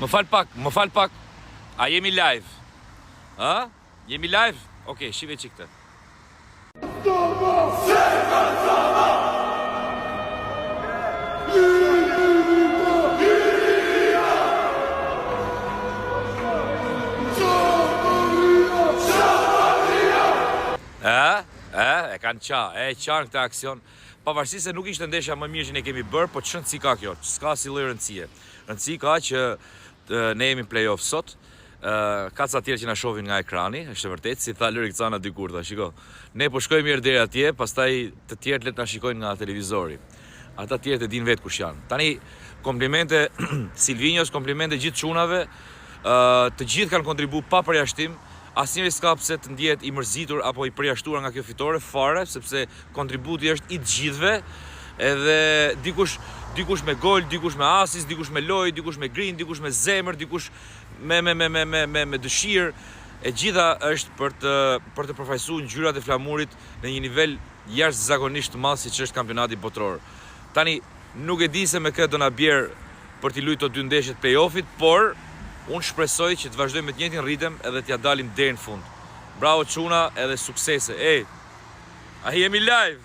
Më fal pak. A jemi live? Ha? Jemi live? Okej, shive që këtë. E kanë qanë këtë aksion. Pavarësisht se nuk ishte ndeshja më mirë që ne kemi bërë, po ç'rëndësi ka kjo? S'ka si lloj rëndësie. Rëndësi ka që ne jemi play-off sot. Ka ca tjerë që na shohin nga ekrani, është vërtet, si tha Lori Cana dikur, shiko. Ne po shkojmë mirë deri atje, pastaj të tjerët le të na shikojnë nga televizori. Ata të tjerët e dinë vetë kush janë. Tani komplimente Silvinjos, komplimente gjithë çunave, të gjithë kanë kontribuar pa përjashtim. Asnjëri s'ka pse të ndihet i mërzitur apo i përjashtuar nga kjo fitore fare, sepse kontributi është i të gjithëve, edhe dikush me gol, dikush me asis, dikush me lojë, dikush me grin, dikush me zemër, dikush me dëshirë. E gjitha është për të përfaqësuar ngjyrat e flamurit në një nivel jashtëzakonisht të madh siç është kampionati botror. Tani nuk e di se me këtë do na bjerë për t'i luajtur dy ndeshjet play-offit, por unë shpresoj që të vazhdojmë me të njëjtin ritëm edhe t'ja dalim deri në fund. Bravo çuna edhe suksese. A jemi live?